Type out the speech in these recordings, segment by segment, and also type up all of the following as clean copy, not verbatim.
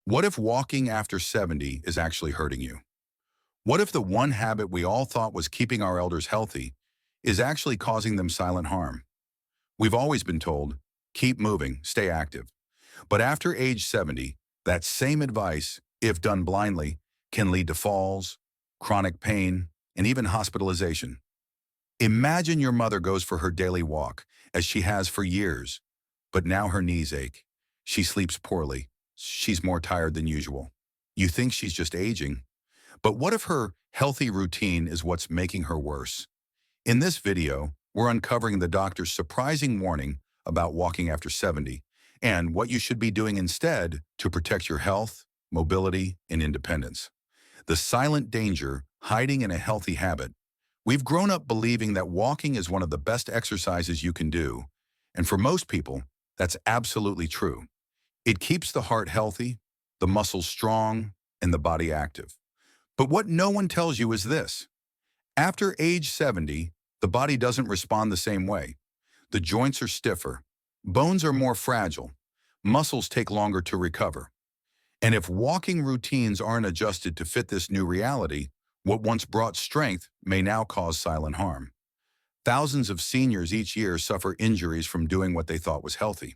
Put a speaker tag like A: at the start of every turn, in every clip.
A: What if walking after 70 is actually hurting you? What if the one habit we all thought was keeping our elders healthy is actually causing them silent harm? We've always been told, keep moving, stay active. But after age 70, that same advice, if done blindly, can lead to falls, chronic pain, and even hospitalization. Imagine your mother goes for her daily walk, as she has for years, but now her knees ache. She sleeps poorly. She's more tired than usual. You think she's just aging, but what if her healthy routine is what's making her worse? In this video, we're uncovering the doctor's surprising warning about walking after 70 and what you should be doing instead to protect your health, mobility, and independence. The silent danger hiding in a healthy habit. We've grown up believing that walking is one of the best exercises you can do, and for most people, that's absolutely true. It keeps the heart healthy, the muscles strong, and the body active. But what no one tells you is this. After age 70, the body doesn't respond the same way. The joints are stiffer, bones are more fragile, muscles take longer to recover. And if walking routines aren't adjusted to fit this new reality, what once brought strength may now cause silent harm. Thousands of seniors each year suffer injuries from doing what they thought was healthy.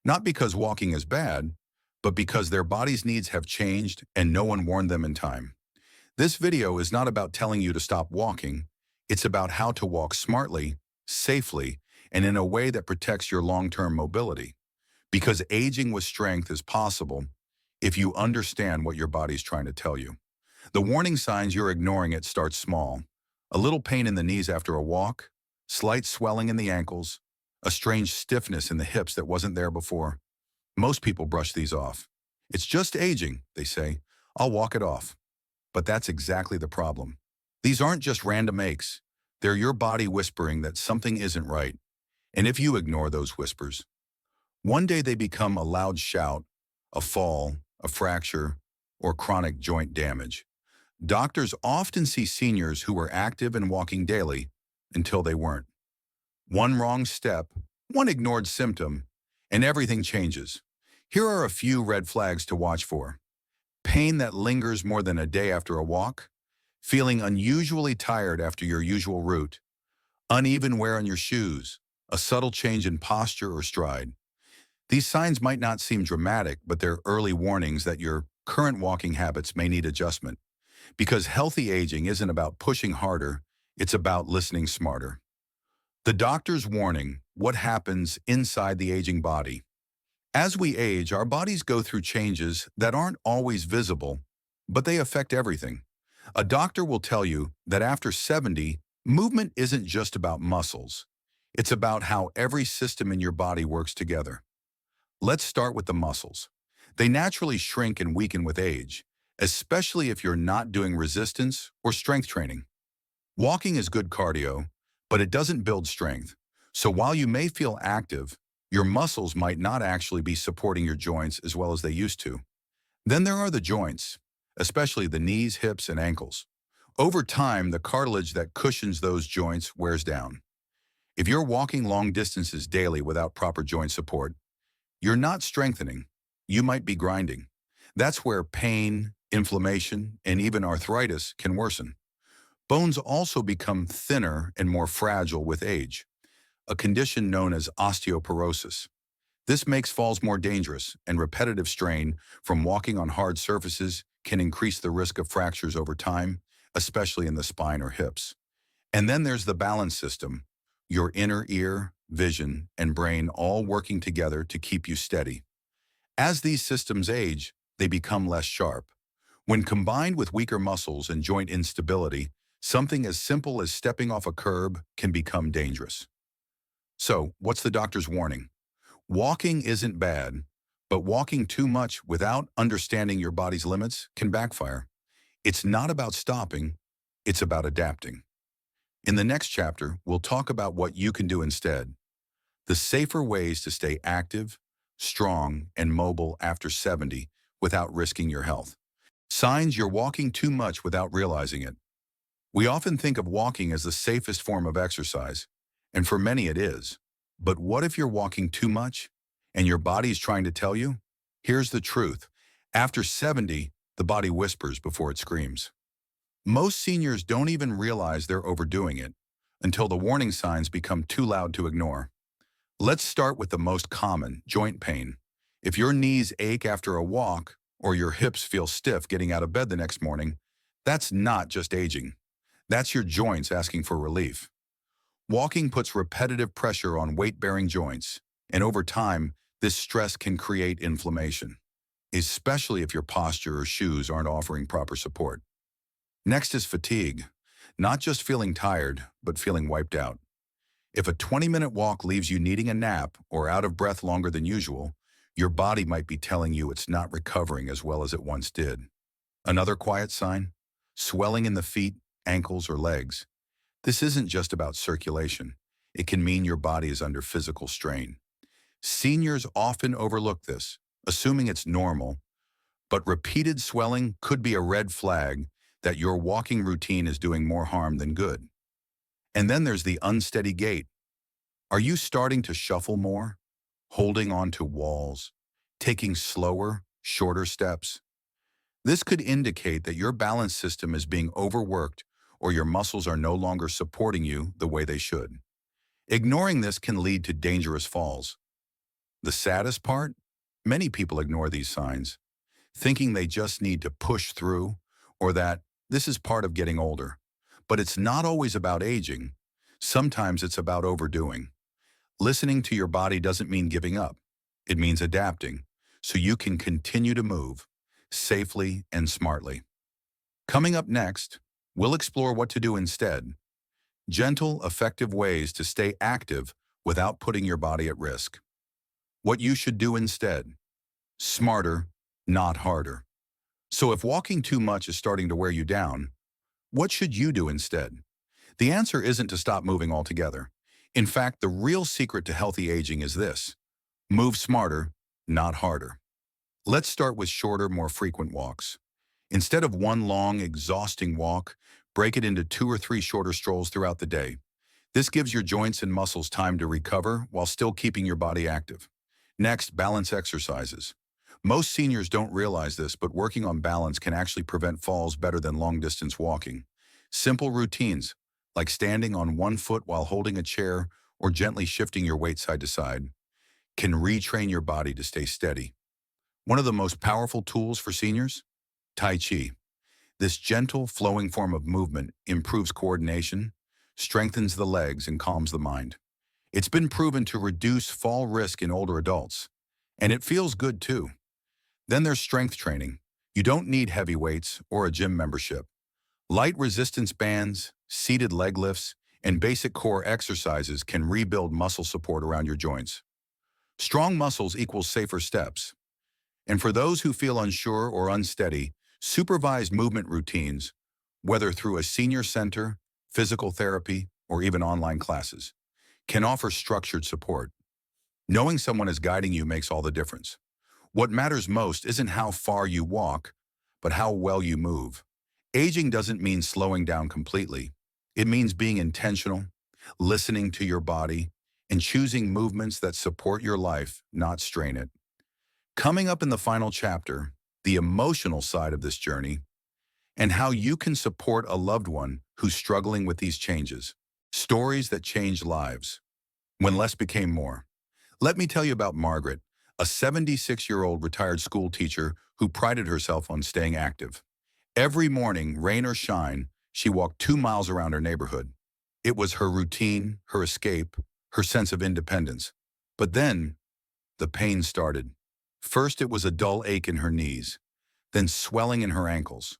A: Not because walking is bad, but because their body's needs have changed and no one warned them in time. This video is not about telling you to stop walking. It's about how to walk smartly, safely, and in a way that protects your long-term mobility. Because aging with strength is possible if you understand what your body's trying to tell you. The warning signs you're ignoring it start small. A little pain in the knees after a walk, slight swelling in the ankles, a strange stiffness in the hips that wasn't there before. Most people brush these off. It's just aging, they say. I'll walk it off. But that's exactly the problem. These aren't just random aches. They're your body whispering that something isn't right. And if you ignore those whispers, one day they become a loud shout, a fall, a fracture, or chronic joint damage. Doctors often see seniors who were active and walking daily until they weren't. One wrong step, one ignored symptom, and everything changes. Here are a few red flags to watch for. Pain that lingers more than a day after a walk, feeling unusually tired after your usual route, uneven wear on your shoes, a subtle change in posture or stride. These signs might not seem dramatic, but they're early warnings that your current walking habits may need adjustment. Because healthy aging isn't about pushing harder, it's about listening smarter. The doctor's warning, what happens inside the aging body. As we age, our bodies go through changes that aren't always visible, but they affect everything. A doctor will tell you that after 70, movement isn't just about muscles. It's about how every system in your body works together. Let's start with the muscles. They naturally shrink and weaken with age, especially if you're not doing resistance or strength training. Walking is good cardio, but it doesn't build strength. So while you may feel active, your muscles might not actually be supporting your joints as well as they used to. Then there are the joints, especially the knees, hips, and ankles. Over time, the cartilage that cushions those joints wears down. If you're walking long distances daily without proper joint support, you're not strengthening, you might be grinding. That's where pain, inflammation, and even arthritis can worsen. Bones also become thinner and more fragile with age, a condition known as osteoporosis. This makes falls more dangerous, and repetitive strain from walking on hard surfaces can increase the risk of fractures over time, especially in the spine or hips. And then there's the balance system, your inner ear, vision, and brain all working together to keep you steady. As these systems age, they become less sharp. When combined with weaker muscles and joint instability, something as simple as stepping off a curb can become dangerous. So, what's the doctor's warning? Walking isn't bad, but walking too much without understanding your body's limits can backfire. It's not about stopping, it's about adapting. In the next chapter, we'll talk about what you can do instead. The safer ways to stay active, strong, and mobile after 70 without risking your health. Signs you're walking too much without realizing it. We often think of walking as the safest form of exercise, and for many it is. But what if you're walking too much and your body's trying to tell you? Here's the truth. After 70, the body whispers before it screams. Most seniors don't even realize they're overdoing it until the warning signs become too loud to ignore. Let's start with the most common, joint pain. If your knees ache after a walk or your hips feel stiff getting out of bed the next morning, that's not just aging. That's your joints asking for relief. Walking puts repetitive pressure on weight-bearing joints, and over time, this stress can create inflammation, especially if your posture or shoes aren't offering proper support. Next is fatigue, not just feeling tired, but feeling wiped out. If a 20-minute walk leaves you needing a nap or out of breath longer than usual, your body might be telling you it's not recovering as well as it once did. Another quiet sign? Swelling in the feet, ankles, or legs. This isn't just about circulation. It can mean your body is under physical strain. Seniors often overlook this, assuming it's normal, but repeated swelling could be a red flag that your walking routine is doing more harm than good. And then there's the unsteady gait. Are you starting to shuffle more, holding on to walls, taking slower, shorter steps? This could indicate that your balance system is being overworked or your muscles are no longer supporting you the way they should. Ignoring this can lead to dangerous falls. The saddest part? Many people ignore these signs, thinking they just need to push through or that this is part of getting older. But it's not always about aging. Sometimes it's about overdoing. Listening to your body doesn't mean giving up. It means adapting, so you can continue to move safely and smartly. Coming up next, we'll explore what to do instead. Gentle, effective ways to stay active without putting your body at risk. What you should do instead. Smarter, not harder. So if walking too much is starting to wear you down, what should you do instead? The answer isn't to stop moving altogether. In fact, the real secret to healthy aging is this: move smarter, not harder. Let's start with shorter, more frequent walks. Instead of one long, exhausting walk, break it into 2 or 3 shorter strolls throughout the day. This gives your joints and muscles time to recover while still keeping your body active. Next, balance exercises. Most seniors don't realize this, but working on balance can actually prevent falls better than long-distance walking. Simple routines, like standing on one foot while holding a chair or gently shifting your weight side to side, can retrain your body to stay steady. One of the most powerful tools for seniors? Tai Chi. This gentle, flowing form of movement improves coordination, strengthens the legs, and calms the mind. It's been proven to reduce fall risk in older adults, and it feels good too. Then there's strength training. You don't need heavy weights or a gym membership. Light resistance bands, seated leg lifts, and basic core exercises can rebuild muscle support around your joints. Strong muscles equals safer steps. And for those who feel unsure or unsteady, supervised movement routines, whether through a senior center, physical therapy, or even online classes, can offer structured support. Knowing someone is guiding you makes all the difference. What matters most isn't how far you walk, but how well you move. Aging doesn't mean slowing down completely. It means being intentional, listening to your body, and choosing movements that support your life, not strain it. Coming up in the final chapter, the emotional side of this journey, and how you can support a loved one who's struggling with these changes. Stories that changed lives. When less became more. Let me tell you about Margaret, a 76-year-old retired school teacher who prided herself on staying active. Every morning, rain or shine, she walked 2 miles around her neighborhood. It was her routine, her escape, her sense of independence. But then, the pain started. First, it was a dull ache in her knees, then swelling in her ankles.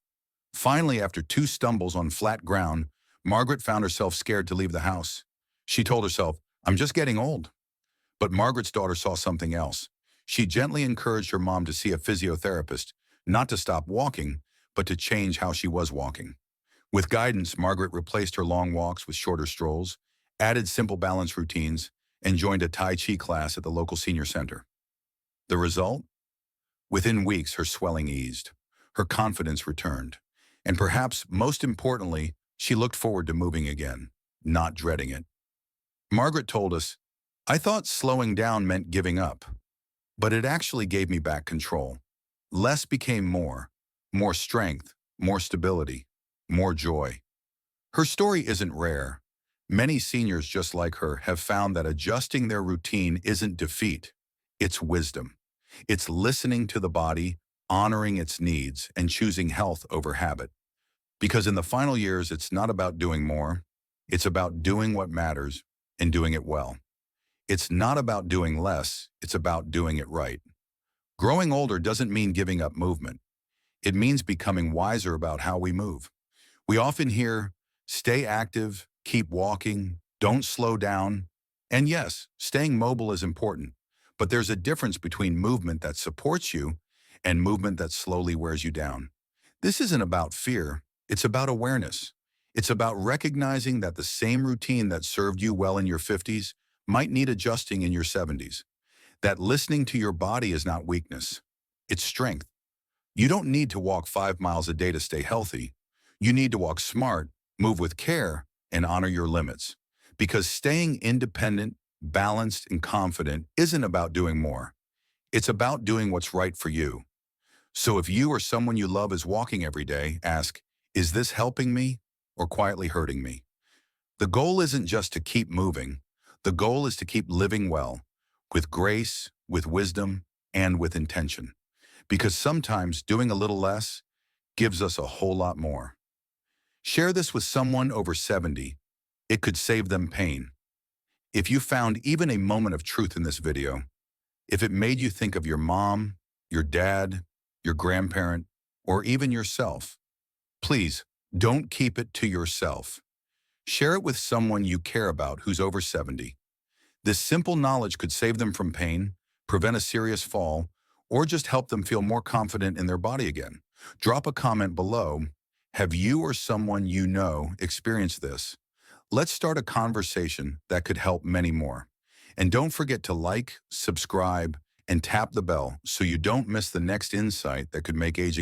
A: Finally, after 2 stumbles on flat ground, Margaret found herself scared to leave the house. She told herself, "I'm just getting old." But Margaret's daughter saw something else. She gently encouraged her mom to see a physiotherapist, not to stop walking, but to change how she was walking. With guidance, Margaret replaced her long walks with shorter strolls, added simple balance routines, and joined a Tai Chi class at the local senior center. The result? Within weeks, her swelling eased, her confidence returned, and perhaps most importantly, she looked forward to moving again, not dreading it. Margaret told us, "I thought slowing down meant giving up, but it actually gave me back control. Less became more strength, more stability, more joy. Her story isn't rare. Many seniors just like her have found that adjusting their routine isn't defeat, it's wisdom. It's listening to the body, honoring its needs, and choosing health over habit. Because in the final years, it's not about doing more, it's about doing what matters and doing it well. It's not about doing less, it's about doing it right. Growing older doesn't mean giving up movement. It means becoming wiser about how we move. We often hear, stay active, keep walking, don't slow down. And yes, staying mobile is important, but there's a difference between movement that supports you and movement that slowly wears you down. This isn't about fear, it's about awareness. It's about recognizing that the same routine that served you well in your 50s might need adjusting in your 70s. That listening to your body is not weakness, it's strength. You don't need to walk 5 miles a day to stay healthy. You need to walk smart, move with care, and honor your limits. Because staying independent, balanced, and confident isn't about doing more. It's about doing what's right for you. So if you or someone you love is walking every day, ask, is this helping me or quietly hurting me? The goal isn't just to keep moving. The goal is to keep living well, with grace, with wisdom, and with intention. Because sometimes doing a little less gives us a whole lot more. Share this with someone over 70. It could save them pain. If you found even a moment of truth in this video, if it made you think of your mom, your dad, your grandparent, or even yourself, please don't keep it to yourself. Share it with someone you care about who's over 70. This simple knowledge could save them from pain, prevent a serious fall, or just help them feel more confident in their body again. Drop a comment below. Have you or someone you know experienced this? Let's start a conversation that could help many more. And don't forget to like, subscribe, and tap the bell so you don't miss the next insight that could make aging